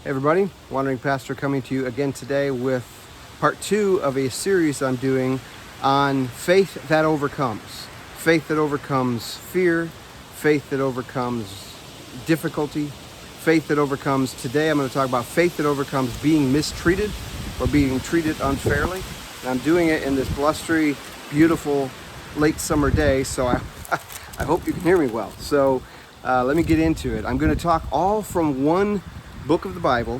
Hey everybody, Wandering Pastor coming to you again today with part 2 of a series I'm doing on faith that overcomes. Faith that overcomes fear, faith that overcomes difficulty, faith that overcomes, today I'm going to talk about faith that overcomes being mistreated or being treated unfairly. And I'm doing it in this blustery, beautiful, late summer day, so I hope you can hear me well. So let me get into it. I'm going to talk all from one book of the Bible,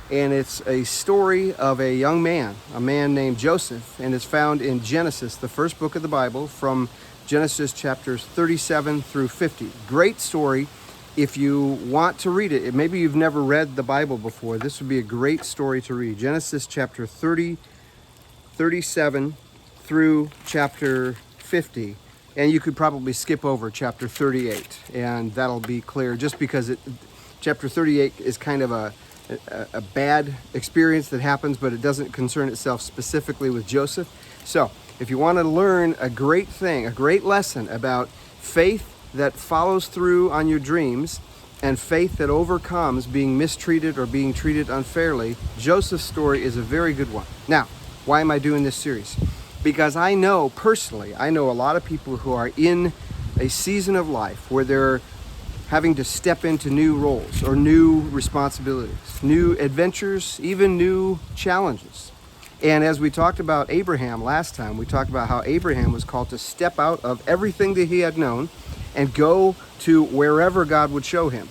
and it's a story of a young man, a man named Joseph, and it's found in Genesis, the first book of the Bible, from Genesis chapters 37 through 50. Great story. If you want to read it, maybe you've never read the Bible before, this would be a great story to read. Genesis chapter 37 through chapter 50. And you could probably skip over chapter 38, and that'll be clear, just because chapter 38 is kind of a bad experience that happens, but it doesn't concern itself specifically with Joseph. So if you want to learn a great thing, a great lesson about faith that follows through on your dreams and faith that overcomes being mistreated or being treated unfairly, Joseph's story is a very good one. Now, why am I doing this series? Because I know personally, a lot of people who are in a season of life where they're having to step into new roles or new responsibilities, new adventures, even new challenges. And as we talked about Abraham last time, we talked about how Abraham was called to step out of everything that he had known and go to wherever God would show him.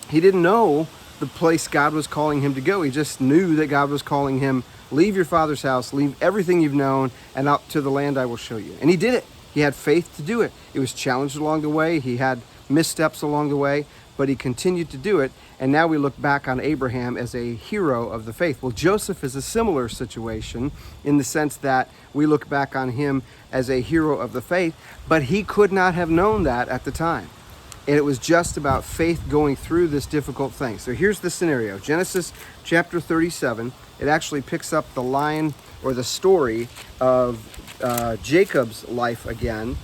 He didn't know the place God was calling him to go. He just knew that God was calling him, leave your father's house, leave everything you've known, and out to the land I will show you. And he did it. He had faith to do it. It was challenged along the way. He had missteps along the way, but he continued to do it. And now we look back on Abraham as a hero of the faith. Well, Joseph is a similar situation in the sense that we look back on him as a hero of the faith, but he could not have known that at the time. And it was just about faith going through this difficult thing. So here's the scenario. Genesis chapter 37, it actually picks up the line or the story of Jacob's life again,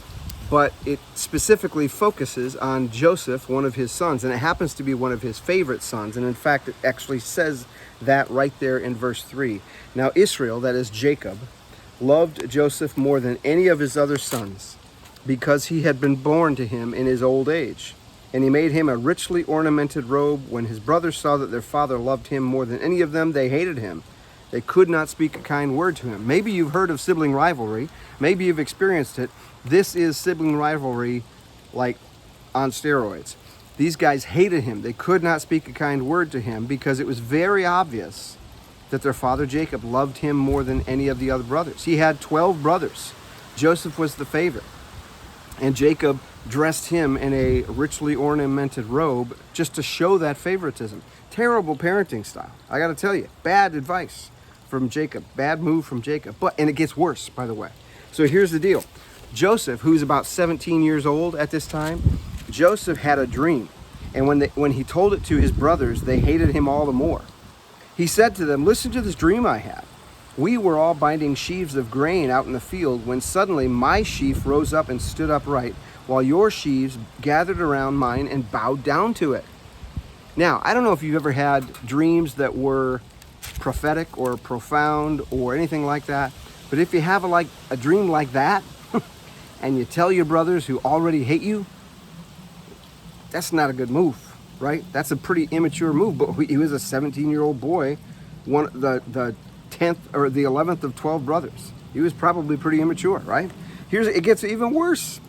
but it specifically focuses on Joseph, one of his sons, and it happens to be one of his favorite sons. And in fact, it actually says that right there in verse 3. Now Israel, that is Jacob, loved Joseph more than any of his other sons, because he had been born to him in his old age. And he made him a richly ornamented robe. When his brothers saw that their father loved him more than any of them, they hated him. They could not speak a kind word to him. Maybe you've heard of sibling rivalry. Maybe you've experienced it. This is sibling rivalry like on steroids. These guys hated him. They could not speak a kind word to him because it was very obvious that their father Jacob loved him more than any of the other brothers. He had 12 brothers. Joseph was the favorite. And Jacob dressed him in a richly ornamented robe just to show that favoritism. Terrible parenting style. I got to tell you, bad advice from Jacob. Bad move from Jacob. And it gets worse, by the way. So here's the deal. Joseph, who's about 17 years old at this time, Joseph had a dream. And when he told it to his brothers, they hated him all the more. He said to them, listen to this dream I had. We were all binding sheaves of grain out in the field when suddenly my sheaf rose up and stood upright, while your sheaves gathered around mine and bowed down to it. Now, I don't know if you've ever had dreams that were prophetic or profound or anything like that, but if you have a dream like that, and you tell your brothers who already hate you, that's not a good move, right? That's a pretty immature move. But he was a 17-year-old boy, the 10th or the 11th of 12 brothers. He was probably pretty immature, right? It gets even worse.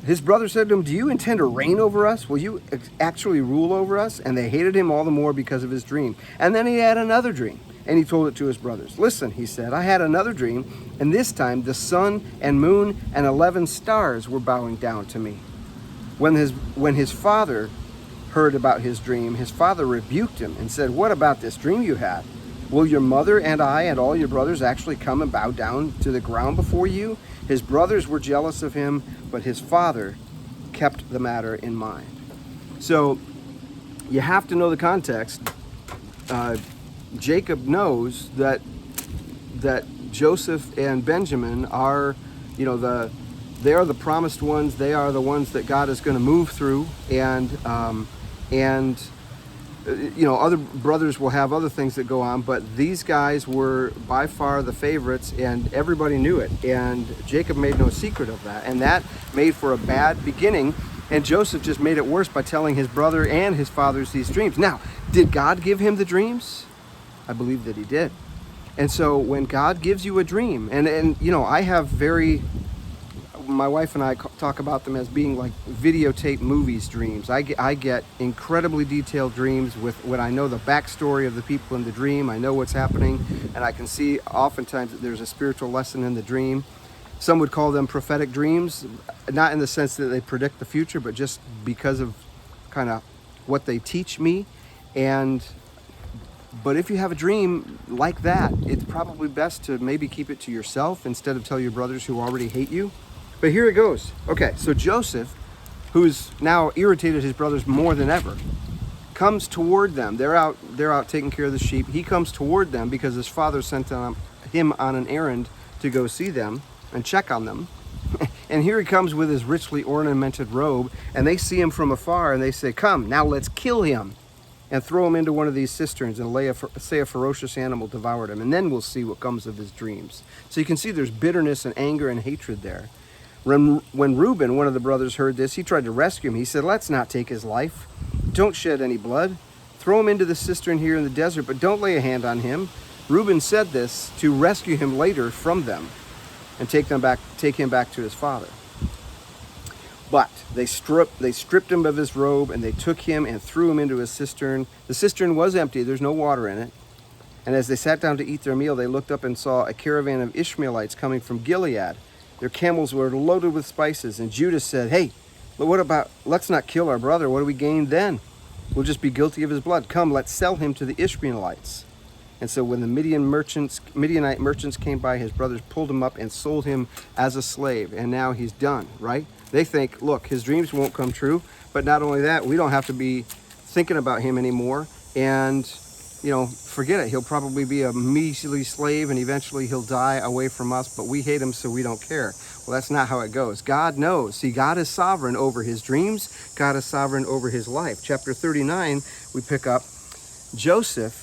His brother said to him, do you intend to reign over us? Will you actually rule over us? And they hated him all the more because of his dream. And then he had another dream, and he told it to his brothers. Listen, he said, I had another dream, and this time the sun and moon and 11 stars were bowing down to me. When his father heard about his dream, his father rebuked him and said, what about this dream you had? Will your mother and I and all your brothers actually come and bow down to the ground before you? His brothers were jealous of him, but his father kept the matter in mind. So you have to know the context. Jacob knows that Joseph and Benjamin are, they are the promised ones. They are the ones that God is going to move through, and other brothers will have other things that go on, but these guys were by far the favorites, and everybody knew it. And Jacob made no secret of that, and that made for a bad beginning. And Joseph just made it worse by telling his brother and his fathers these dreams. Now, did God give him the dreams? I believe that he did. And so when God gives you a dream, and I have my wife and I talk about them as being like videotape movies dreams. I get incredibly detailed dreams when I know the backstory of the people in the dream. I know what's happening, and I can see oftentimes that there's a spiritual lesson in the dream. Some would call them prophetic dreams, not in the sense that they predict the future, but just because of kind of what they teach me. But if you have a dream like that, it's probably best to maybe keep it to yourself instead of tell your brothers who already hate you. But here it goes. Okay, so Joseph, who's now irritated his brothers more than ever, comes toward them. They're out taking care of the sheep. He comes toward them because his father sent him on an errand to go see them and check on them. And here he comes with his richly ornamented robe, and they see him from afar, and they say, "Come, now let's kill him and throw him into one of these cisterns and say a ferocious animal devoured him, and then we'll see what comes of his dreams." So you can see there's bitterness and anger and hatred there. When Reuben, one of the brothers, heard this, he tried to rescue him. He said, "Let's not take his life. Don't shed any blood. Throw him into the cistern here in the desert, but don't lay a hand on him." Reuben said this to rescue him later from them and take him back to his father. But they stripped him of his robe, and they took him and threw him into a cistern. The cistern was empty. There's no water in it. And as they sat down to eat their meal, they looked up and saw a caravan of Ishmaelites coming from Gilead. Their camels were loaded with spices. And Judah said, "Hey, let's not kill our brother. What do we gain then? We'll just be guilty of his blood. Come, let's sell him to the Ishmaelites." And so when the Midianite merchants came by, his brothers pulled him up and sold him as a slave. And now he's done, right? They think, look, his dreams won't come true. But not only that, we don't have to be thinking about him anymore. And, forget it. He'll probably be a measly slave, and eventually he'll die away from us. But we hate him, so we don't care. Well, that's not how it goes. God knows. See, God is sovereign over his dreams. God is sovereign over his life. Chapter 39, we pick up, Joseph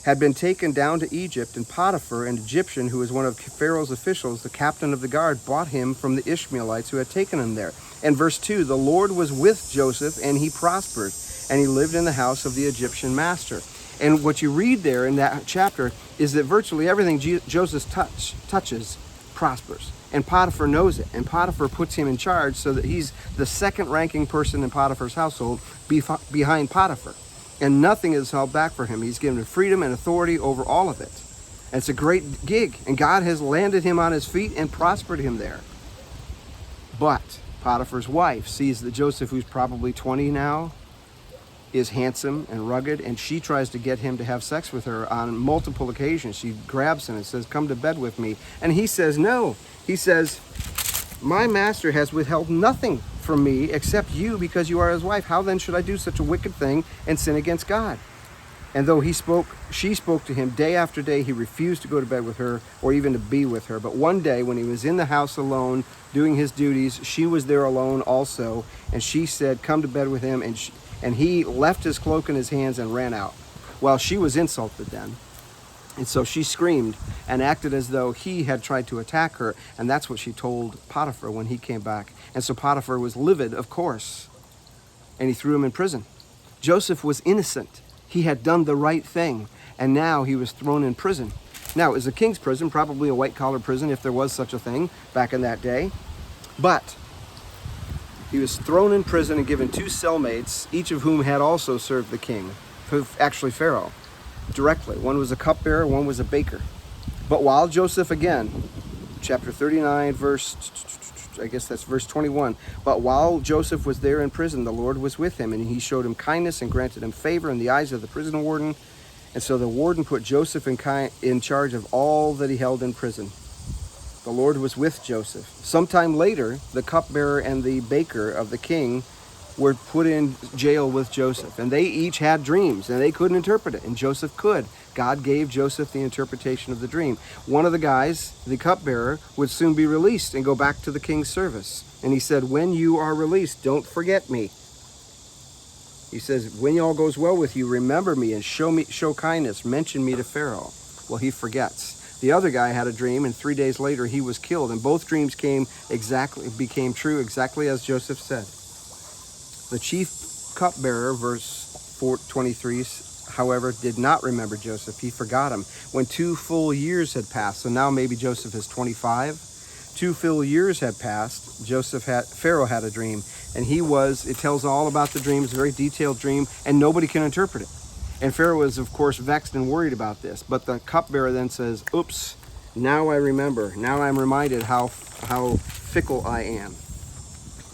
had been taken down to Egypt, and Potiphar, an Egyptian who was one of Pharaoh's officials, the captain of the guard, bought him from the Ishmaelites who had taken him there. And verse 2, the Lord was with Joseph, and he prospered, and he lived in the house of the Egyptian master. And what you read there in that chapter is that virtually everything Joseph touches prospers. And Potiphar knows it, and Potiphar puts him in charge so that he's the second-ranking person in Potiphar's household behind Potiphar. And nothing is held back for him. He's given freedom and authority over all of it. And it's a great gig. And God has landed him on his feet and prospered him there. But Potiphar's wife sees that Joseph, who's probably 20 now, is handsome and rugged, and she tries to get him to have sex with her on multiple occasions. She grabs him and says, "Come to bed with me." And he says no. He says, "My master has withheld nothing from me except you, because you are his wife. How then should I do such a wicked thing and sin against God?" And though she spoke to him day after day, he refused to go to bed with her or even to be with her. But one day when he was in the house alone doing his duties, she was there alone also, and she said, "Come to bed with him." And he left his cloak in his hands and ran out. Well, she was insulted then. And so she screamed and acted as though he had tried to attack her. And that's what she told Potiphar when he came back. And so Potiphar was livid, of course. And he threw him in prison. Joseph was innocent. He had done the right thing. And now he was thrown in prison. Now, it was a king's prison, probably a white-collar prison if there was such a thing back in that day. But he was thrown in prison and given 2 cellmates, each of whom had also served the king, actually Pharaoh, directly. One was a cupbearer, one was a baker. But while Joseph, again, chapter 39, verse 21, but while Joseph was there in prison, the Lord was with him, and he showed him kindness and granted him favor in the eyes of the prison warden. And so the warden put Joseph in charge of all that he held in prison. The Lord was with Joseph. Sometime later, the cupbearer and the baker of the king were put in jail with Joseph. And they each had dreams, and they couldn't interpret it, and Joseph could. God gave Joseph the interpretation of the dream. One of the guys, the cupbearer, would soon be released and go back to the king's service. And he said, "When you are released, don't forget me." He says, when all goes well with you, remember me and show kindness. Mention me to Pharaoh. Well, he forgets. The other guy had a dream, and 3 days later he was killed. And both dreams became true exactly as Joseph said. The chief cupbearer, verse 23, however, did not remember Joseph. He forgot him when 2 full years had passed. So now maybe Joseph is 25. 2 full years had passed. Pharaoh had a dream, and it tells all about the dream. It's a very detailed dream, and nobody can interpret it. And Pharaoh was, of course, vexed and worried about this. But the cupbearer then says, oops, now I remember. Now I'm reminded how fickle I am.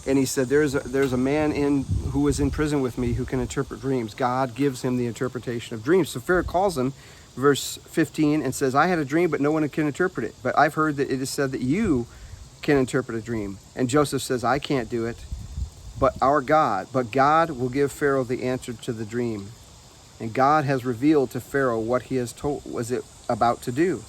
And he said, there's a man who was in prison with me who can interpret dreams. God gives him the interpretation of dreams. So Pharaoh calls him, verse 15, and says, I had a dream, but no one can interpret it. But I've heard that it is said that you can interpret a dream. And Joseph says, I can't do it, but God will give Pharaoh the answer to the dream. And God has revealed to Pharaoh what he was about to do.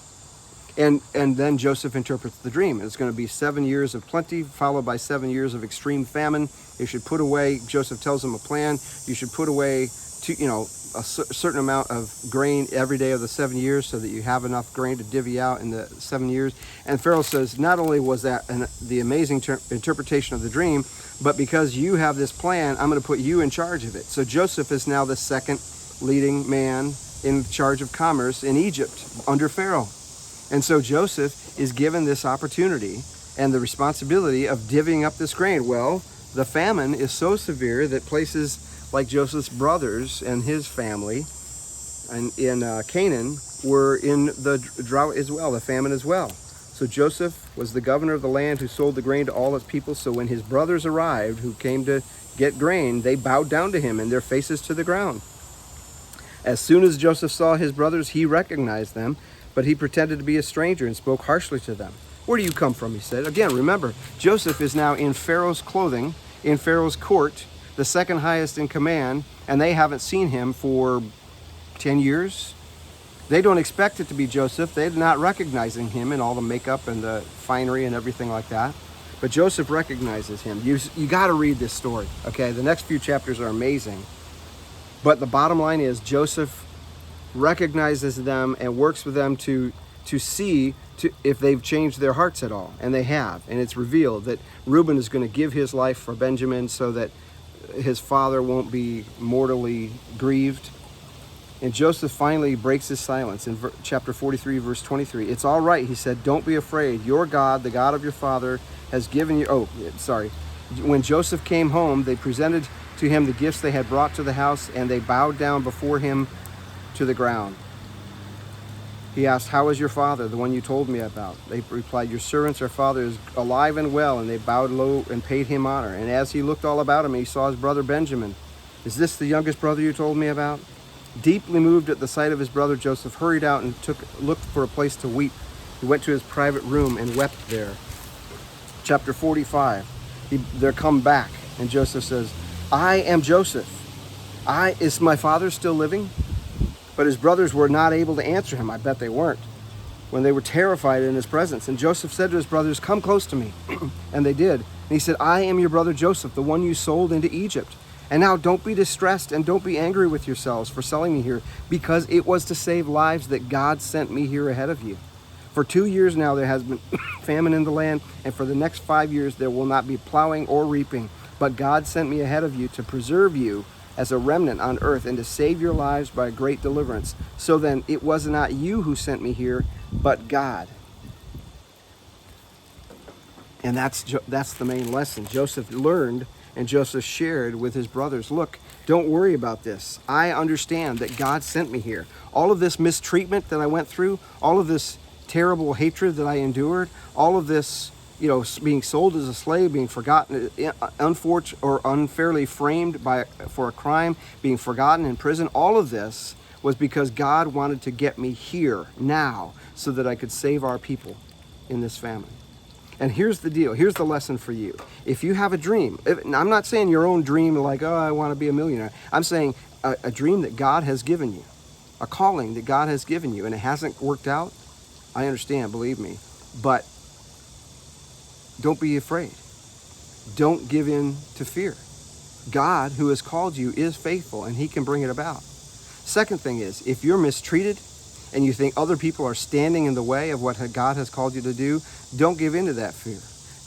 And then Joseph interprets the dream. It's going to be 7 years of plenty, followed by 7 years of extreme famine. You should put away, Joseph tells him a plan, you should put away a certain amount of grain every day of the 7 years so that you have enough grain to divvy out in the 7 years. And Pharaoh says, not only was that the amazing interpretation of the dream, but because you have this plan, I'm going to put you in charge of it. So Joseph is now the second leading man in charge of commerce in Egypt under Pharaoh. And so Joseph is given this opportunity and the responsibility of divvying up this grain. Well, the famine is so severe that places like Joseph's brothers and his family in Canaan were in the drought as well, the famine as well. So Joseph was the governor of the land who sold the grain to all its people. So when his brothers arrived, who came to get grain, they bowed down to him and their faces to the ground. As soon as Joseph saw his brothers, he recognized them, but he pretended to be a stranger and spoke harshly to them. Where do you come from, he said. Again, remember, Joseph is now in Pharaoh's clothing, in Pharaoh's court, the second highest in command, and they haven't seen him for 10 years. They don't expect it to be Joseph. They're not recognizing him in all the makeup and the finery and everything like that. But Joseph recognizes him. You got to read this story, okay? The next few chapters are amazing. But the bottom line is Joseph recognizes them and works with them to see if they've changed their hearts at all. And they have. And it's revealed that Reuben is going to give his life for Benjamin so that his father won't be mortally grieved. And Joseph finally breaks his silence in chapter 43, verse 23. It's all right, he said. Don't be afraid. Your God, the God of your father, has given you... When Joseph came home, they presented to him the gifts they had brought to the house, and they bowed down before him to the ground. He asked, how is your father, the one you told me about? They replied, your servants, our father, is alive and well. And they bowed low and paid him honor. And as he looked all about him, he saw his brother Benjamin. Is this the youngest brother you told me about? Deeply moved at the sight of his brother, Joseph hurried out and looked for a place to weep. He went to his private room and wept there. Chapter 45, they're come back, and Joseph says, I am Joseph. Is my father still living? But his brothers were not able to answer him. I bet they weren't, when they were terrified in his presence. And Joseph said to his brothers, come close to me. And they did. And he said, I am your brother Joseph, the one you sold into Egypt. And now don't be distressed and don't be angry with yourselves for selling me here, because it was to save lives that God sent me here ahead of you. For 2 years now there has been famine in the land, and for the next 5 years there will not be plowing or reaping. But God sent me ahead of you to preserve you as a remnant on earth and to save your lives by a great deliverance. So then it was not you who sent me here, but God. And that's the main lesson. Joseph learned and Joseph shared with his brothers, look, don't worry about this. I understand that God sent me here. All of this mistreatment that I went through, all of this terrible hatred that I endured, all of this, being sold as a slave, being forgotten, unfortunate or unfairly framed for a crime, being forgotten in prison, all of this was because God wanted to get me here now so that I could save our people in this famine. And here's the deal. Here's the lesson for you. If you have a dream, I'm not saying your own dream like, I want to be a millionaire. I'm saying a dream that God has given you, a calling that God has given you, and it hasn't worked out. I understand, believe me. But don't be afraid. Don't give in to fear. God, who has called you, is faithful, and he can bring it about. Second thing is, if you're mistreated and you think other people are standing in the way of what God has called you to do, don't give in to that fear.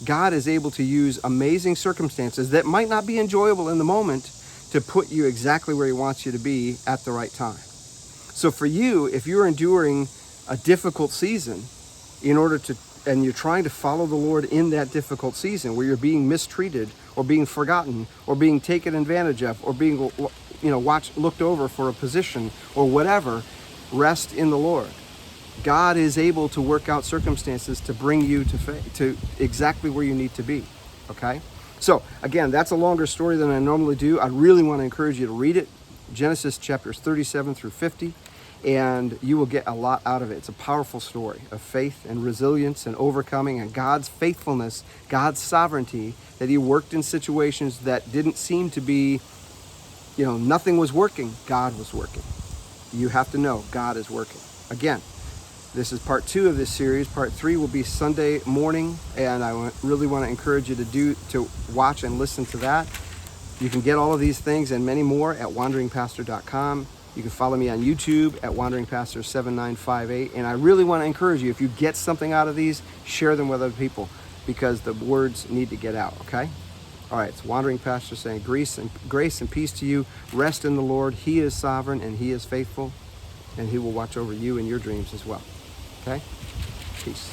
God is able to use amazing circumstances that might not be enjoyable in the moment to put you exactly where he wants you to be at the right time. So for you, if you're enduring a difficult season and you're trying to follow the Lord in that difficult season where you're being mistreated or being forgotten or being taken advantage of or being looked over for a position or whatever, rest in the Lord. God is able to work out circumstances to bring you to exactly where you need to be, okay? So, again, that's a longer story than I normally do. I really want to encourage you to read it, Genesis chapters 37 through 50, and you will get a lot out of it. It's a powerful story of faith and resilience and overcoming and God's faithfulness, God's sovereignty, that he worked in situations that didn't seem to be, nothing was working. God was working. You have to know God is working. Again, this is part 2 of this series. Part 3 will be Sunday morning, and I really want to encourage you to watch and listen to that. You can get all of these things and many more at wanderingpastor.com. You can follow me on YouTube at wanderingpastor7958. And I really want to encourage you, if you get something out of these, share them with other people, because the words need to get out, okay? All right, it's Wandering Pastor saying grace and peace to you. Rest in the Lord. He is sovereign and he is faithful, and he will watch over you and your dreams as well. Okay? Peace.